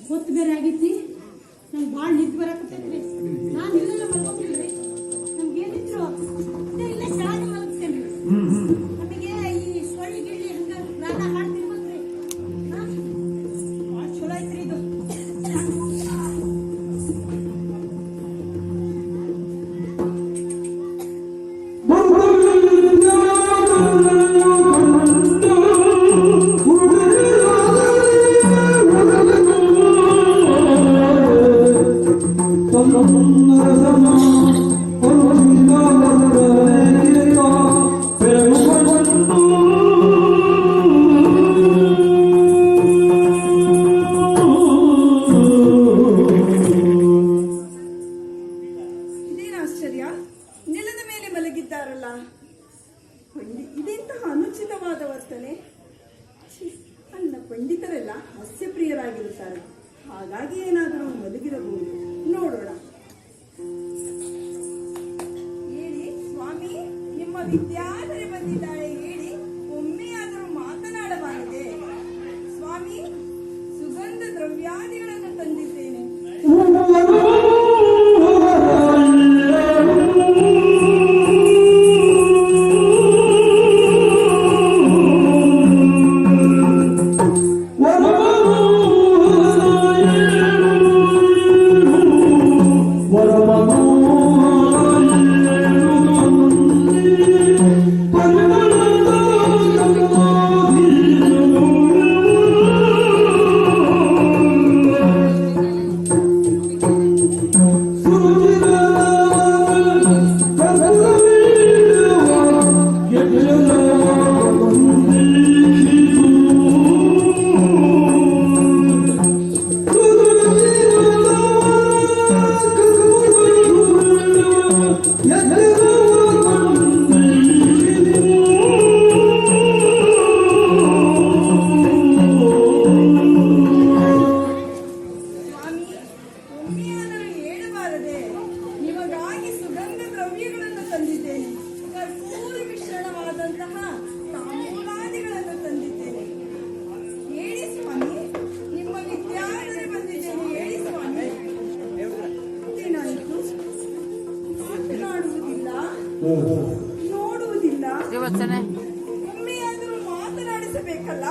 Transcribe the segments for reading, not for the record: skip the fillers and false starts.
ಹೊತ್ತು ಬೇರೆ ಆಗೈತಿ. ನಂಗೆ ಭಾಳ ನಿದ್ದೆ ಬರಾಕತ್ತೈತ್ರಿ. ನಾನು ಇಲ್ಲೆಲ್ಲ ಮಲ್ಕೋತಿಲ್ರಿ. ನಮ್ಗೆ ಏನಿದ್ರು ಇಲ್ಲ ಶಾಲೆ ಮಲಗ್ತೇನೆ. ನಮಗೆ ಈ ಸೊಳ್ಳಿ ಗಿಳ್ಳಿ ಹಂಗ ನಾಟ ಮಾಡ್ತಿರ್ಬೇಕ್ರಿ. ಭಾಳ ಚಲೋ ಐತ್ರಿ ಇದು. ನೆಲದ ಮೇಲೆ ಮಲಗಿದ್ದಾರಲ್ಲ, ಇದೆಂತಹ ಅನುಚಿತವಾದ ವರ್ತನೆ. ಅಲ್ಲ, ಪಂಡಿತರೆಲ್ಲ ಹಾಸ್ಯಪ್ರಿಯರಾಗಿರುತ್ತಾರೆ, ಹಾಗಾಗಿ ಏನಾದರೂ ಮಲಗಿರಬಹುದು. ನೋಡೋಣ. ಹೇಳಿ ಸ್ವಾಮಿ, ನಿಮ್ಮ ವಿದ್ಯಾಧರೆ ಬಂದಿದ್ದಾಳೆ, ಹೇಳಿ. ಒಮ್ಮೆಯಾದರೂ ಮಾತನಾಡಬಾರದೆ? ಸ್ವಾಮಿ, ಸುಗಂಧ ದ್ರವ್ಯಾದಿಗಳನ್ನು ತಂದಿದ್ದೇನೆ. ನಿಮಗಾಗಿ ಸುಗಂಧ ದ್ರವ್ಯಗಳನ್ನು ತಂದಿದ್ದೇನೆ. ಕರ್ಪೂರ ಮಿಶ್ರಣವಾದಂತಹ ತಾಂಬೂಲಾದಿಗಳನ್ನು ತಂದಿದ್ದೇನೆ. ಹೇಳಿ ಸ್ವಾಮಿ, ನಿಮ್ಮ ವಿದ್ಯಾಧರೆ ಬಂದಿದ್ದೇನೆ. ಹೇಳಿ ಸ್ವಾಮಿ, ಏನಾಯಿತು? ಮಾತನಾಡುವುದಿಲ್ಲ, ನೋಡುವುದಿಲ್ಲ, ಒಮ್ಮೆಯಾದರೂ ಮಾತನಾಡಿಸಬೇಕಲ್ಲ.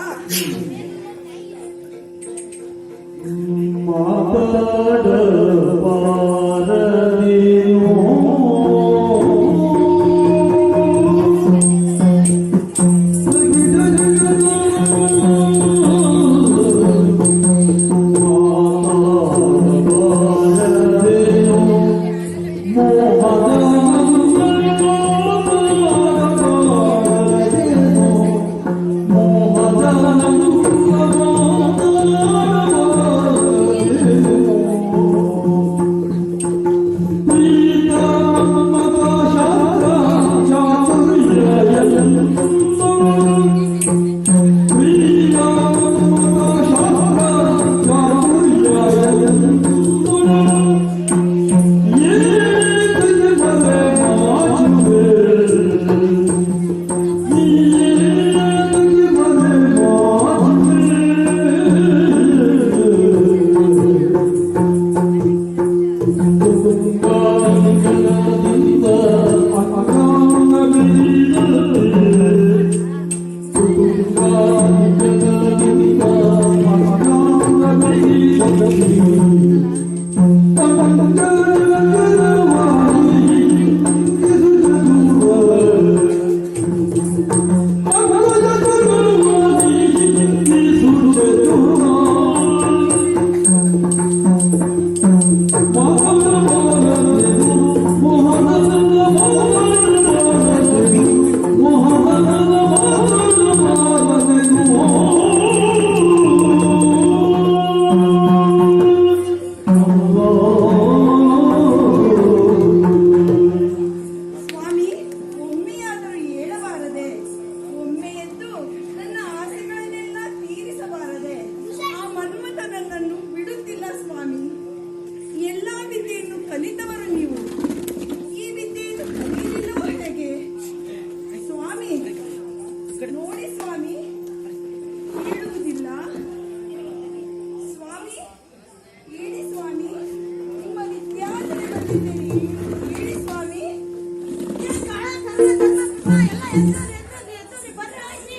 ಎದ್ದೋರಿ, ಬರ್ರಿ ಆಯ್ತ್ರಿ.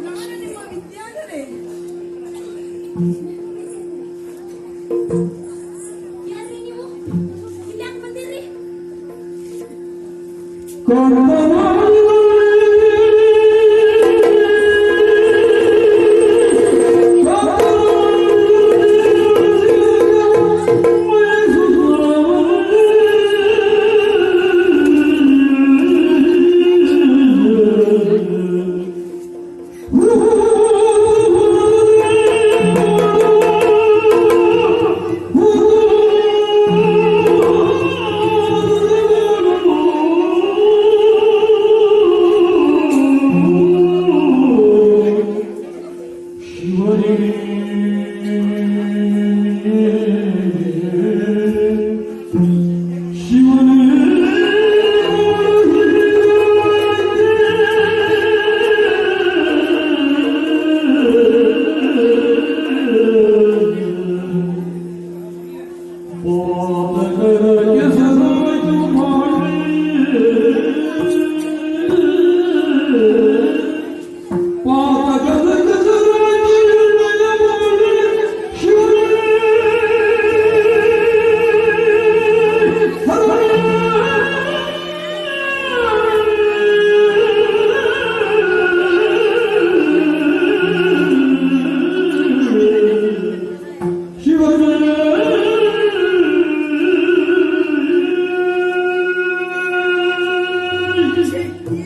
ನಾನು ನಿಮ್ಮ ವಿದ್ಯಾಧರೆ. ಯಾರ್ರಿ ನೀವು? ಇಲ್ಯಾಕ್ ಬಂದಿರ್ರಿ?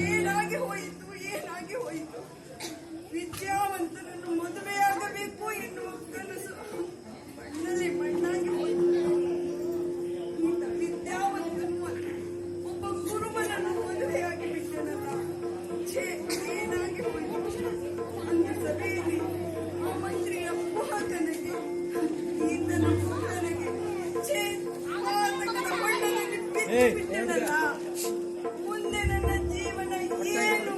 ಏನಾಗಿ ಹೋಯಿತು, ಏನಾಗಿ ಹೋಯಿತು? ವಿದ್ಯಾವಂತನನ್ನು ಮದುವೆಯಾಗಬೇಕು ಎನ್ನುವ ಕನಸು ಮಣ್ಣಲ್ಲಿ ಮಣ್ಣಾಗಿ ಹೋಯಿತು. ಈತ ವಿದ್ಯಾವಂತನು ಒಬ್ಬ ಗುರುಮನನ್ನು ಮದುವೆಯಾಗಿ ಬಿಟ್ಟನಲ್ಲ. ಛೇ, ಏನಾಗಿ ಹೋಯಿತು? ಒಂದು ಸಭೆಯಲ್ಲಿ ಆ ಮಂತ್ರಿಯ ಕುಹಕನಿಗೆ, ಈತನ ಕುಹಕನಿಗೆ, ಛೇ, ಆತಕನ ಮಣ್ಣಲ್ಲಿ ಬಿಟ್ಟನಲ್ಲ. ಮುಂದೆ ನನ್ನ ಜೀವನ ಏನು?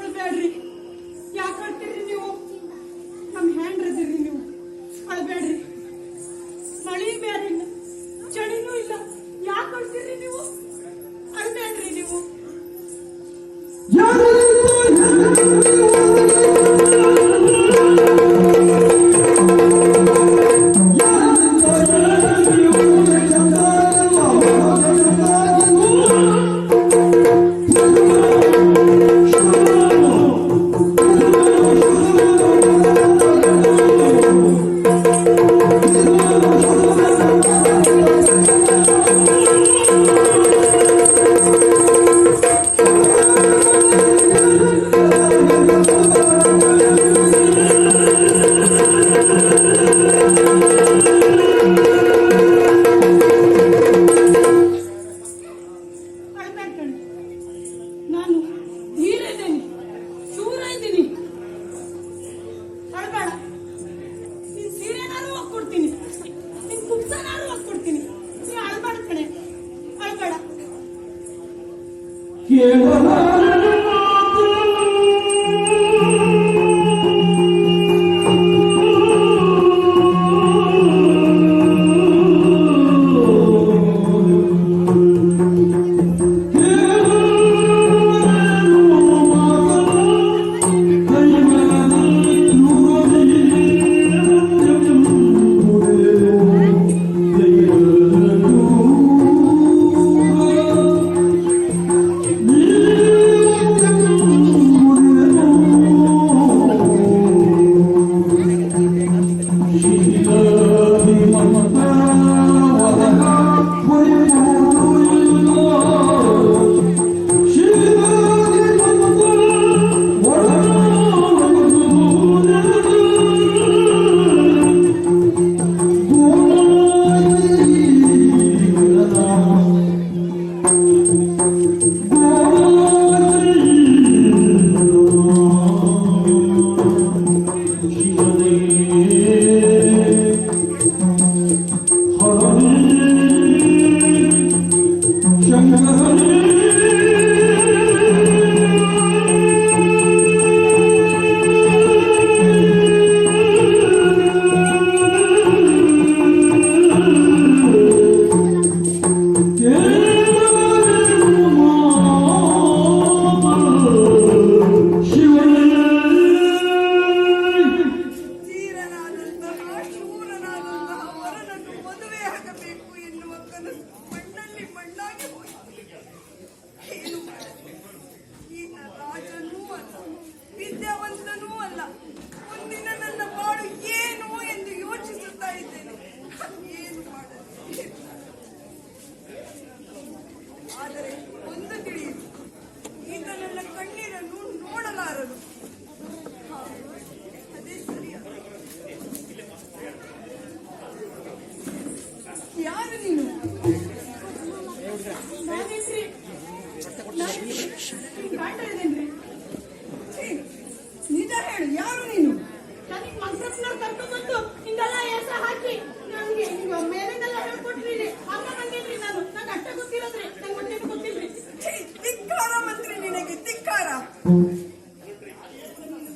ಅಳ್ಬೇಡ್ರಿ. ಯಾಕೆ ಅಳ್ತೀರಿ ನೀವು? ನಮ್ ಹ್ಯಾಂಡ್ರದಿರಿ ನೀವು. ಅಳ್ಬೇಡ್ರಿ. ಮಳಿ ಬೇರಿಲ್ಲ, ಚಳಿನೂ ಇಲ್ಲ. ಯಾಕೆ ಅಳ್ತೀರಿ ನೀವು? ಅಳ್ಬೇಡ್ರಿ ನೀವು.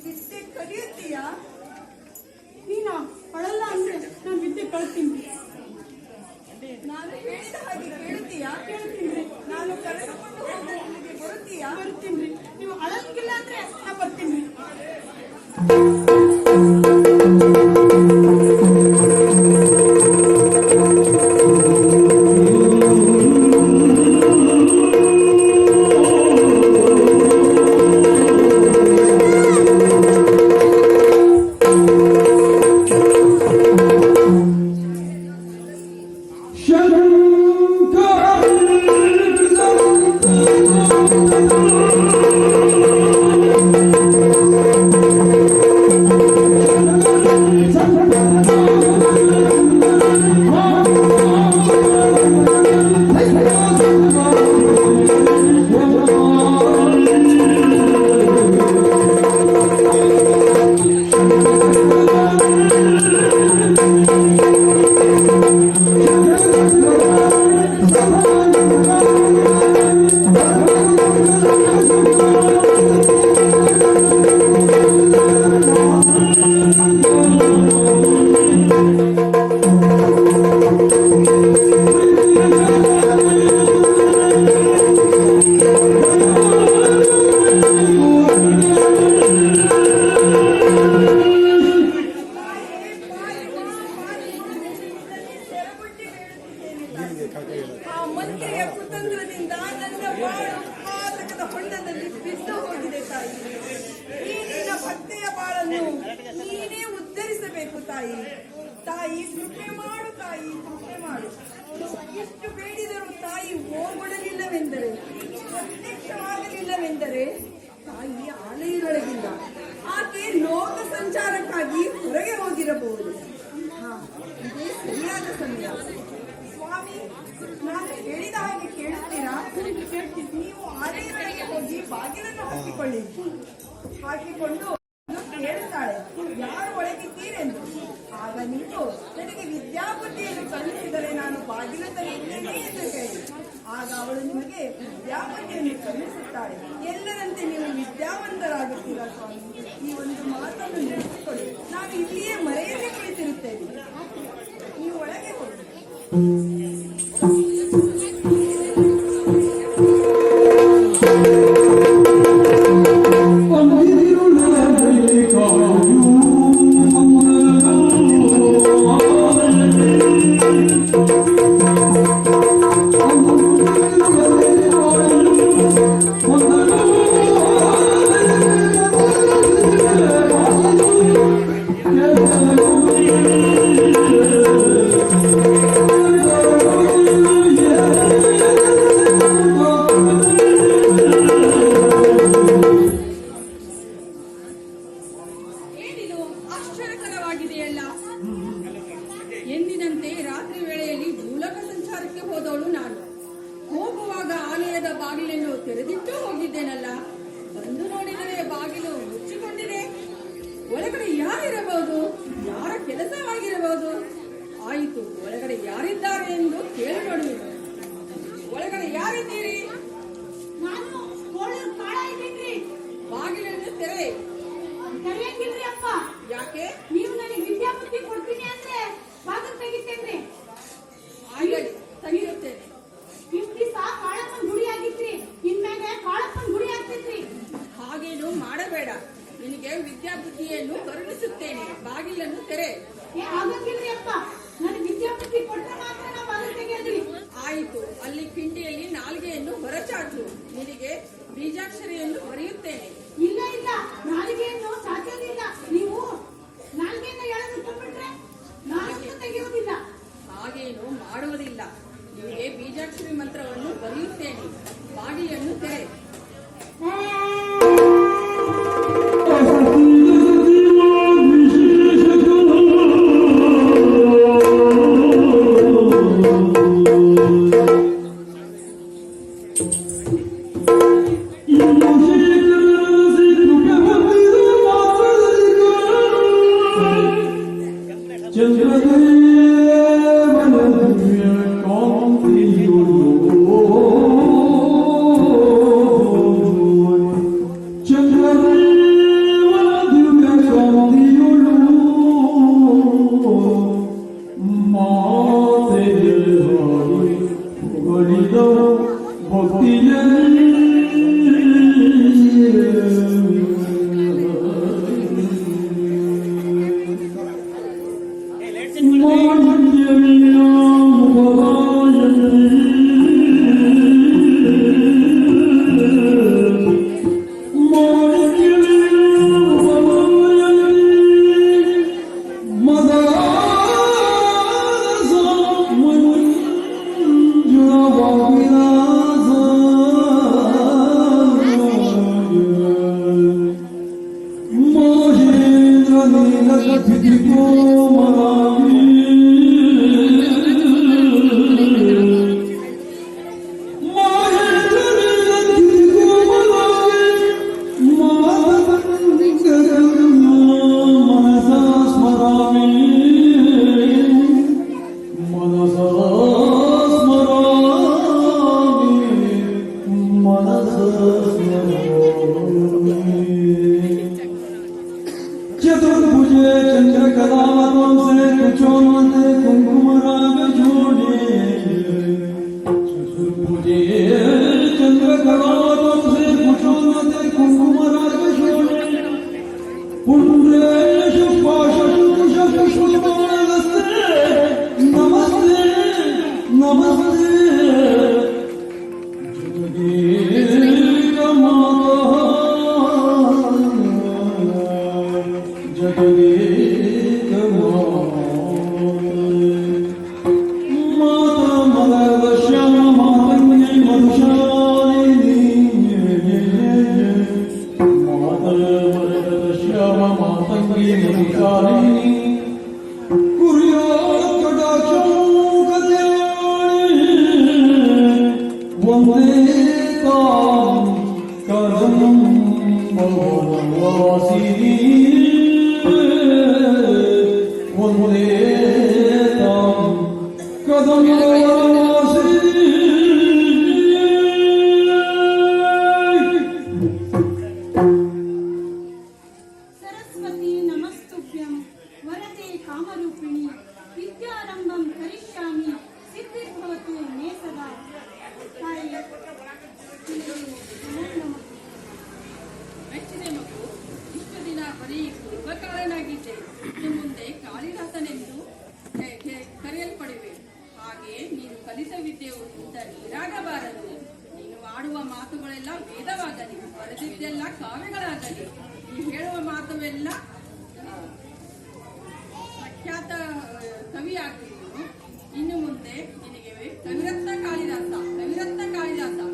ವಿದ್ಯೆ ಕಲಿಯುತ್ತೀಯಾ? ನೀನು ಅಳಲ್ಲ ಅಂದ್ರೆ ನಾನು ವಿದ್ಯೆ ಕಳ್ತೀನಿ. ನಾನು ಹೇಳಿದ ಹಾಗೆ ಕೇಳುತ್ತೀಯಾ? ಕೇಳ್ತೀನಿ. ನಾನು ಕರೆದುಕೊಂಡು ಹೋಗುವುದಕ್ಕೆ ಬರುತ್ತೀಯಾ? ಬರ್ತೀನಿ. ನೀವು ಅಳಂಗಿಲ್ಲ ಅಂದ್ರೆ ನಾ ಬರ್ತೀನಿ. ಆ ಮಂತ್ರಿಯ ಕುತಂತ್ರದಿಂದ ನನ್ನ ಬಾಳು ಪಾತಕದ ಹೊಂಡದಲ್ಲಿ ಬಿದ್ದು ಹೋಗಿದೆ ತಾಯಿ. ಈ ನಿನ್ನ ಭಕ್ತೆಯ ಬಾಳನ್ನು ನೀನೇ ಉದ್ಧರಿಸಬೇಕು ತಾಯಿ. ತಾಯಿ ಕೃಪೆ ಮಾಡು, ತಾಯಿ ಕೃಪೆ ಮಾಡು. ಎಷ್ಟು ಬೇಡಿದರೂ ತಾಯಿ ಹೋಗೊಡಲಿಲ್ಲವೆಂದರೆ, ಪ್ರತ್ಯಕ್ಷವಾಗಲಿಲ್ಲವೆಂದರೆ ತಾಯಿ ಆಲಯದೊಳಗಿಲ್ಲ. ಆಕೆ ಲೋಕ ಸಂಚಾರಕ್ಕಾಗಿ ಹೊರಗೆ ಹೋಗಿರಬಹುದು. ಇದೇ ಸರಿಯಾದ ಸಮಯ. ಸ್ವಾಮಿ, ನಾನು ಹೇಳಿದ ಹಾಗೆ ಕೇಳುತ್ತೀರಾ? ನೀವು ಆಲಯದೊಳಗೆ ಹೋಗಿ ಬಾಗಿಲನ್ನು ಹಾಕಿಕೊಂಡು ಕೇಳುತ್ತಾಳೆ, ಯಾರು ಒಳಗಿದ್ದೀರೆಂದು. ಆಗ ನೀವು ನನಗೆ ವಿದ್ಯಾಪತಿಯನ್ನು ಕಳುಹಿಸಿದರೆ ನಾನು ಬಾಗಿಲ ತೆರೆಯುತ್ತೇನೆ ಎಂದು ಹೇಳಿ, ಆಗ ಅವಳು ನಿಮಗೆ ವಿದ್ಯಾಪತಿಯನ್ನು ಕಳುಹಿಸುತ್ತಾಳೆ. ಎಲ್ಲರಂತೆ ನೀವು ವಿದ್ಯಾವಂತರಾಗುತ್ತೀರಾ ಸ್ವಾಮಿ. ಈ ಒಂದು ಮಾತನ್ನು ನೆನೆಸಿಕೊಳ್ಳಿ. ನಾನು ಇಲ್ಲಿಯೇ ಮರೆಯದೇ ಕುಳಿತಿರುತ್ತೇನೆ. ನೀವು ಒಳಗೆ ಹೋಗಿ. ಎಂದಿನಂತೆ ರಾತ್ರಿ ವೇಳೆಯಲ್ಲಿ ಭೂಲೋಕ ಸಂಚಾರಕ್ಕೆ ಹೋದವಳು ನಾನು. ಹೋಗುವಾಗ ಆಲಯದ ಬಾಗಿಲನ್ನು ತೆರೆದಿಟ್ಟು ಹೋಗಿದ್ದೇನಲ್ಲ, ಬಂದು ನೋಡಿದರೆ ಬಾಗಿಲು ಮುಚ್ಚಿಕೊಂಡಿದೆ. ಒಳಗಡೆ ಯಾರಿರಬಹುದು? ಯಾರ ಕೆಲಸವಾಗಿರಬಹುದು? ಆಯಿತು, ಒಳಗಡೆ ಯಾರಿದ್ದಾರೆ ಎಂದು ಕೇಳಿ ನೋಡುವುದು. ಒಳಗಡೆ ಯಾರಿದ್ದೀರಿ? ನಾನು ಕಾಳ ಇದ್ದೀನಿ. ಬಾಗಿಲನ್ನು ತೆರೆ. ಕರೆಯಂಗಿಲ್ರಿ ಅಪ್ಪ. ಯಾಕೆ? ನೀವು ನನಗೆ ವಿದ್ಯಾಪತಿ ಕೊಡ್ತೀನಿ ಅಂದ್ರೆ ಬಾಗಿಲು ತೆಗಿತೇನ್ರಿ. ಆಗಲಿ, ತೆಗೆಯುತ್ತೇನೆ. ಇಷ್ಟು ದಿವಸ ಕಾಳಪ್ಪನ ಗುಡಿ ಆಗಿತ್ರಿ, ಇನ್ಮೇಲೆ ಕಾಳಪ್ಪನ ಗುಡಿ ಆಗ್ತೈತ್ರಿ. ಹಾಗೇನು ಮಾಡಬೇಡ. ನಿನಗೆ ವಿದ್ಯಾಪತಿಯನ್ನು ಕರುಣಿಸುತ್ತೇನೆ. ಬಾಗಿಲನ್ನು ತೆರೆ. ಆಗಂಗಿಲ್ರಿ ಅಪ್ಪ. ನನಗೆ ವಿದ್ಯಾಪತಿ ಕೊಟ್ಟರೆ ಮಾತ್ರ ನಾವು ಬಾಗಿಲು ತೆಗೆಯೋದ್ರಿ. ಆಯಿತು, ಅಲ್ಲಿ ಕಿಂಡಿಯಲ್ಲಿ ನಾಲ್ಗೆಯನ್ನು ಹೊರಚಾಚು. ನಿನಗೆ ಬೀಜಾಕ್ಷರಿಯನ್ನು ಬರೆಯುತ್ತೇನೆ. ಇಲ್ಲ ಇಲ್ಲ, ನಾಲಿಗೆಯನ್ನು ಚಾಚೋದಿಲ್ಲ. ನೀವು ನಾಲ್ಗೆಯನ್ನು ಎಳೆದು ತುಂಬಿಟ್ರೆ ನಾಲ್ಕು ತೆಗೆಯುವುದಿಲ್ಲ. ಹಾಗೇನು ಮಾಡುವುದಿಲ್ಲ. ನಿನಗೆ ಬೀಜಾಕ್ಷರಿ ಮಂತ್ರವನ್ನು ಬರೆಯುತ್ತೇನೆ. ಬಾಗಿಲನ್ನು ತೆರೆ. चतुर्भुजे चंद्रकलावतों से कुछो मत कुंकुम राग जोड़े चतुर्भुजे चंद्रकलावतों से कुछो मत कुंकुम राग जोड़े पुण्ड्रेश पाशुष पुष्पाणस्ते नमस्ते नमस्ते सरस्वती नमस्तुभ्यं वरदे कामरूपिणी विद्यारंभं करिष्यामि सिद्धिर्भवतु मे सदा ತಾಯಿ ಮೆಚ್ಚಿದೆ ಮಗು, ಇಷ್ಟು ದಿನ ಬರೀ ಗೃಹಕಾರನಾಗಿದ್ದೆ. ಇನ್ನು ಮುಂದೆ ಕಾಳಿದಾಸನೆಂದು ಕರೆಯಲ್ಪಡುವೆ. ಹಾಗೆಯೇ ನೀನು ಕಲಿತ ವಿದ್ಯೆಯಿಂದ ನೀರಾಗಬಾರದು. ನೀನು ಆಡುವ ಮಾತುಗಳೆಲ್ಲ ವೇದವಾಗಲಿ, ಬರೆದಿದ್ದೆಲ್ಲ ಕಾವ್ಯಗಳಾಗಲಿ, ನೀ ಹೇಳುವ ಮಾತುವೆಲ್ಲ ಪ್ರಖ್ಯಾತ ಕವಿ ಆಗ್ತೀನಿ. ಇನ್ನು ಮುಂದೆ ನಿನಗೆ ಕವಿರತ್ನ ಕಾಳಿದಾಸ